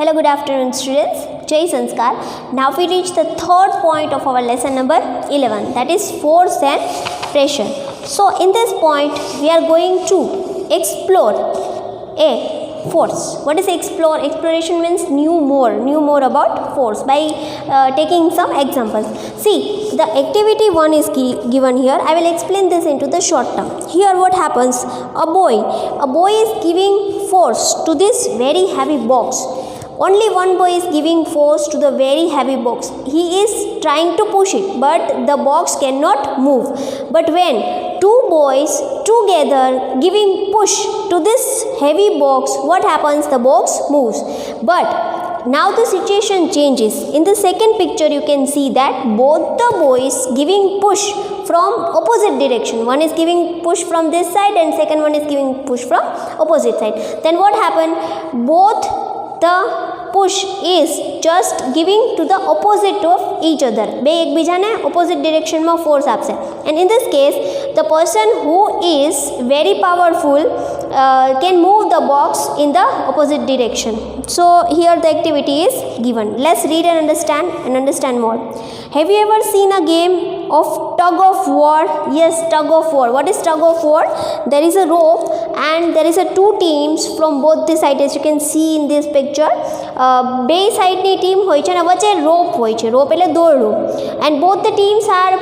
Hello, good afternoon students. Jai Sanskar. Now we reach the third point of our lesson number 11, that is force and pressure. So in this point we are going to explore a force. What is explore? Exploration means knew more about force by taking some examples. See, the activity 1 is given here. I will explain this into the short term. Here what happens? A boy is giving force to this very heavy box. Only one boy is giving force to the very heavy box. He is trying to push it, but the box cannot move. But when two boys together giving push to this heavy box, what happens? The box moves. But now the situation changes. In the second picture you can see that both the boys giving push from opposite direction. One is giving push from this side and second one is giving push from opposite side. Then what happened? Both the push is just giving to the opposite of each other. બે એકબીજાને opposite direction માં force આપશે. And in this case, the person who is very powerful can move the box in the opposite direction. So here the activity is given. Let's read and understand more. Have you ever seen a game of tug of war? Yes, tug of war. What is tug of war? There is a rope and there is a two teams from both the sides, as you can see in this picture. બે સાઈડની team હોય છે અને વચ્ચે રોપ હોય છે. રોપ એટલે દોરડું. And both the teams are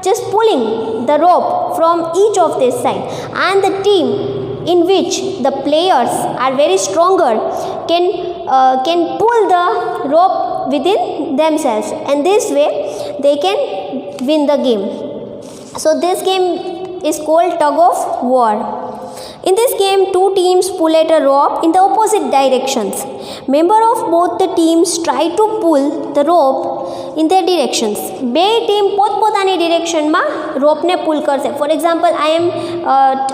just pulling the rope from each of this side, and the team in which the players are very stronger can pull the rope within themselves, and this way they can win the game. So this game is called tug of war. In this game, two teams pull at a rope in the opposite directions. Member of both the teams try to pull the rope in their directions. બે team પોતપોતાની ડિરેક્શનમાં રોપને પુલ કરશે. For example,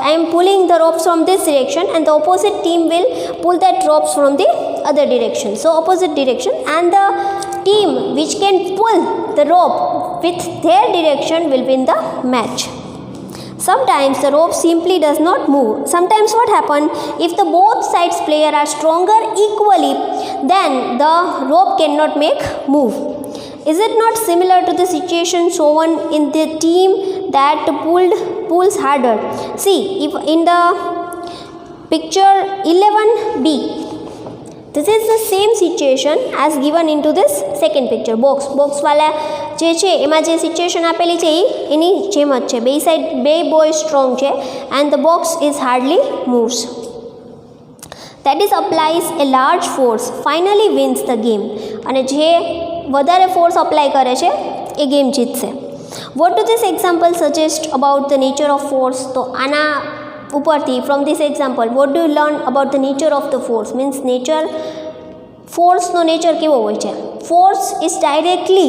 I am pulling the ropes from this direction and the opposite team will pull that ropes from the other direction. So opposite direction, and the team which can pull the rope with their direction will win the match. Sometimes the rope simply does not move. Sometimes what happens, if the both sides player are stronger equally, then the rope cannot make move. Is it not similar to the situation shown in the team that pulls harder? See, if in the picture 11b, this is the same situation as given into this second picture. box वाला જે છે એમાં જે situation આપેલી છે એની જેમ જ છે. બે સાઈડ બે બોય સ્ટ્રોંગ છે and the box is hardly moves. That is applies a large force finally wins the game. અને જે વધારે ફોર્સ અપ્લાય કરે છે એ ગેમ જીતશે. What do this example suggest about the nature of force? તો આના ઉપરથી from this example what do you learn about the nature of the force? Means nature, forceનો નેચર કેવો હોય છે? Force is directly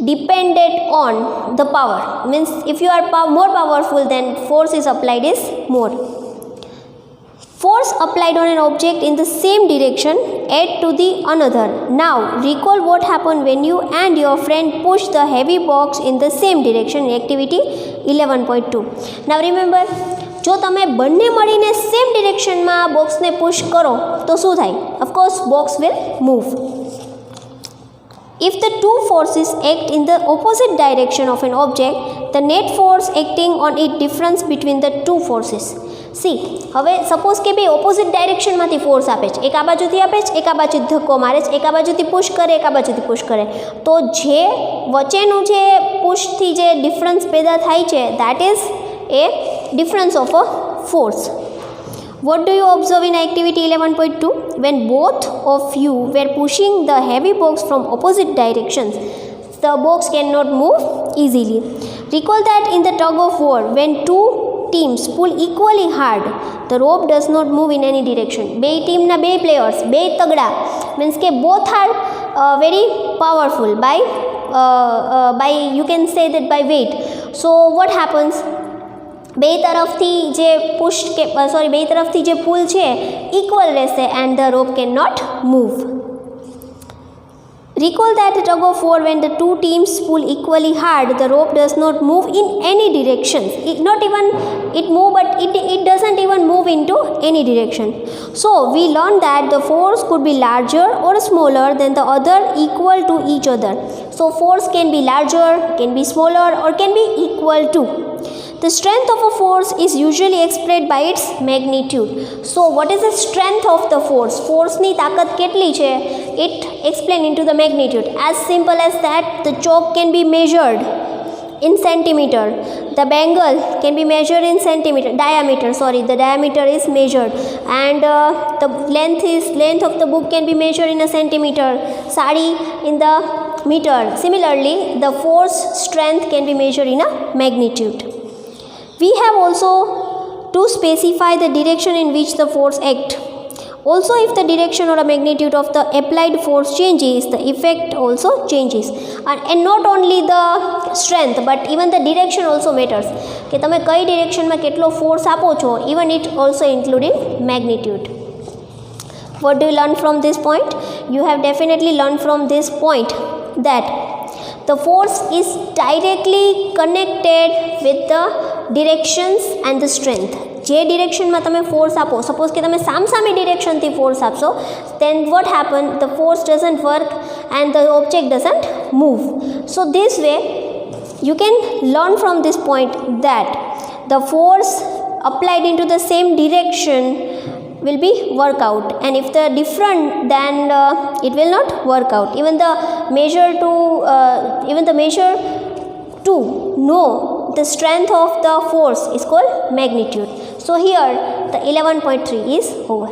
dependent on the power. Means if you are more powerful, then force is applied is more. Force applied on an object in the same direction add to the another. Now recall what happened when you and your friend push the heavy box in the same direction in activity 11.2. Now remember, જો તમે બંને મળીને same ડિરેક્શનમાં બોક્સને push કરો તો શું થાય? Of course box will move. If the two forces act in the opposite direction of an object, the net force acting on it difference between the two forces. See, હવે સપોઝ કે બે opposite ડાયરેક્શનમાંથી force આપે છે. એક આ બાજુથી આપે છે, એક આ બાજુ ધક્કો મારે છે, એક આ બાજુથી પુશ કરે, એક આ બાજુથી પુશ કરે. તો જે વચ્ચેનું જે પુશથી જે ડિફરન્સ પેદા થાય છે, that is a difference of a force. What do you observe in activity 11.2? When both of you were pushing the heavy box from opposite directions, the box cannot move easily. Recall that in the tug of war, when two teams pull equally hard, the rope does not move in any direction. બે ટીમના બે players, બે તગડા, means કે both are very powerful by you can say that by weight. So what happens? બે તરફથી જે બે તરફથી જે પુલ છે ઇક્વલ રહેશે and the rope cannot move. Recall that tug of war, when the two teams pull equally hard, the rope does not move in any direction. It doesn't even move into any direction. So we learned that the force could be larger or smaller than the other, equal to each other. So force can be larger, can be smaller, or can be equal to. The strength of a force is usually expressed by its magnitude. So what is the strength of the force? Force ni તાકત કેટલી છે? It explained into the magnitude. As simple as that, the chalk can be measured in centimeter. The bangle can be measured in centimeter. The diameter is measured, and the length of the book can be measured in a centimeter. Sari in the meter. Similarly, the force strength can be measured in a magnitude. We have also to specify the direction in which the force acts. Also, if the direction or a magnitude of the applied force changes, the effect also changes. And not only the strength, but even the direction also matters. કે તમે કઈ ડિરેક્શનમાં કેટલો force આપો છો, even it also including magnitude. What do you learn from this point? You have definitely learned from this point that the force is directly connected with the directions and the strength. જે ડિરેક્શનમાં તમે force આપો, suppose કે તમે સામસામી ડિરેક્શનથી force આપશો, then what happen? The force doesn't work and the object doesn't move. So this way you can learn from this point that the force applied into the same direction will be work out, and if the different, then it will not work out. Even the measure to know the strength of the force is called magnitude. So here the 11.3 is over.